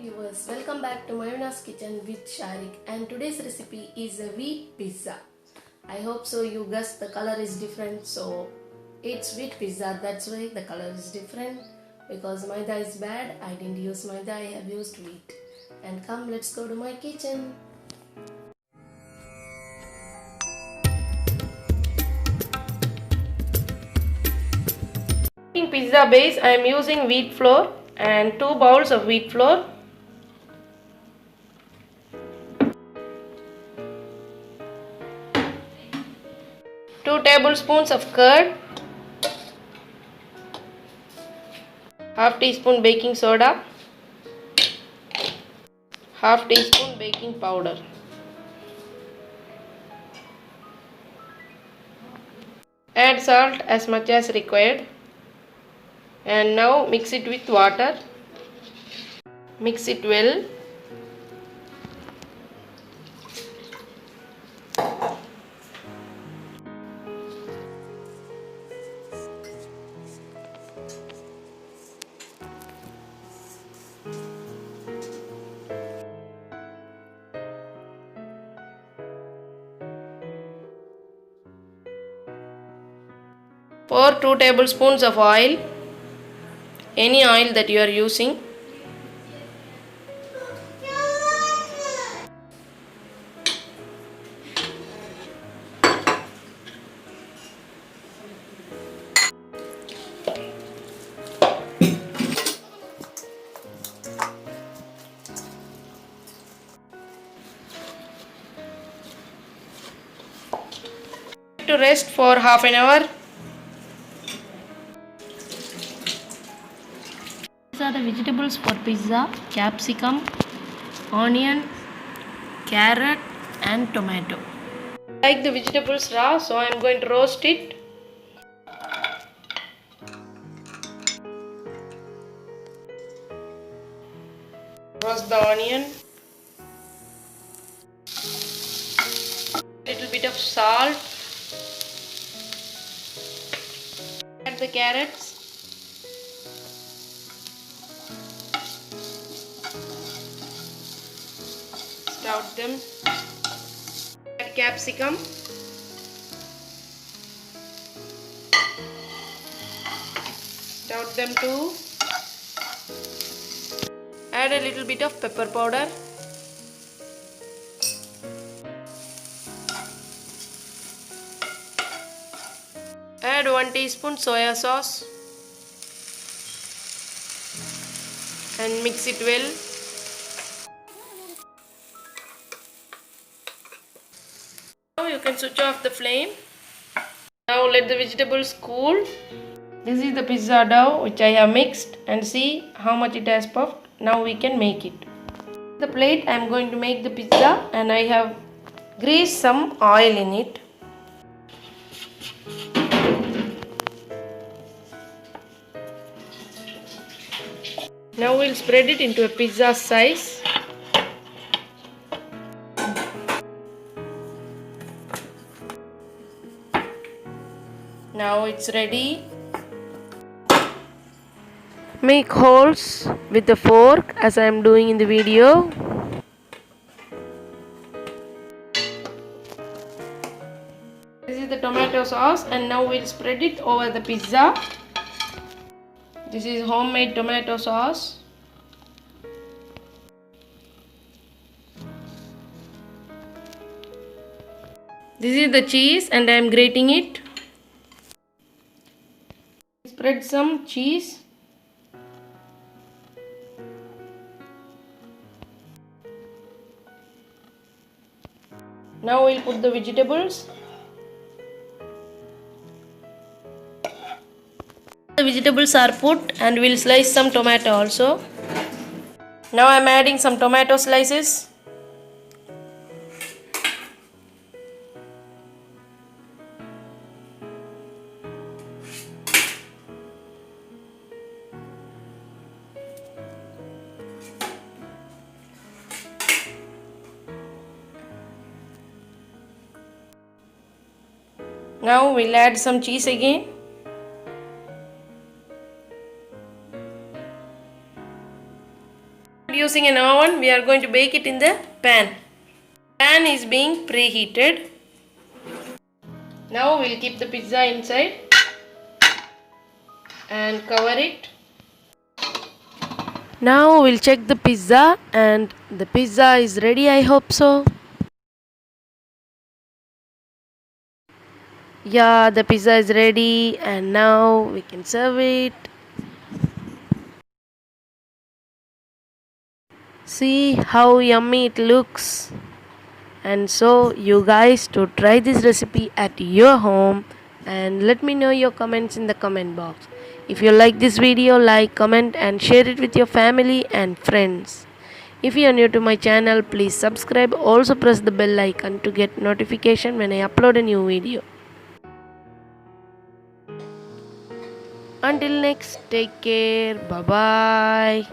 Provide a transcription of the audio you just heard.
viewers, welcome back to Mymoonas kitchen with Shaariq, and today's recipe is a wheat pizza. I hope so you guessed the color is different, so it's wheat pizza, that's why the color is different, because maida is bad. I didn't use maida, I have used wheat. And come, let's go to my kitchen. In pizza base, I am using wheat flour and 2 bowls of wheat flour. 2 tablespoons of curd, half teaspoon baking soda, half teaspoon baking powder. Add salt as much as required, and now mix it with water. Mix it well. Pour 2 tablespoons of oil, any oil that you are using. To rest for half an hour. These are the vegetables for pizza: capsicum, onion, carrot and tomato. I like the vegetables raw, so I am going to roast it. Roast the onion. Little bit of salt. Add the carrots. Sprout them. Add capsicum. Sprout them too. Add a little bit of pepper powder. Add 1 teaspoon soya sauce and mix it well. Now you can switch off the flame. Now let the vegetables cool. This is the pizza dough which I have mixed, and see how much it has puffed. Now we can make it. The plate I am going to make the pizza, and I have greased some oil in it. Now we'll spread it into a pizza size. Now it's ready. Make holes with a fork as I am doing in the video. This is the tomato sauce, and now we'll spread it over the pizza. This is homemade tomato sauce. This is the cheese, and I am grating it. Spread some cheese. Now we'll put the vegetables. The vegetables are put, and we'll slice some tomato also. Now I am adding some tomato slices. Now we'll add some cheese again. using an oven, we are going to bake it in the pan. Pan is being preheated. Now we'll keep the pizza inside and cover it. Now we'll check the pizza, and the pizza is ready, I hope so. Yeah, the pizza is ready, and now we can serve it. See how yummy it looks. And so you guys to try this recipe at your home and let me know your comments in the comment box. If you like this video, like, comment and share it with your family and friends. If you are new to my channel, please subscribe. Also press the bell icon to get notification when I upload a new video. Until next, take care. Bye bye.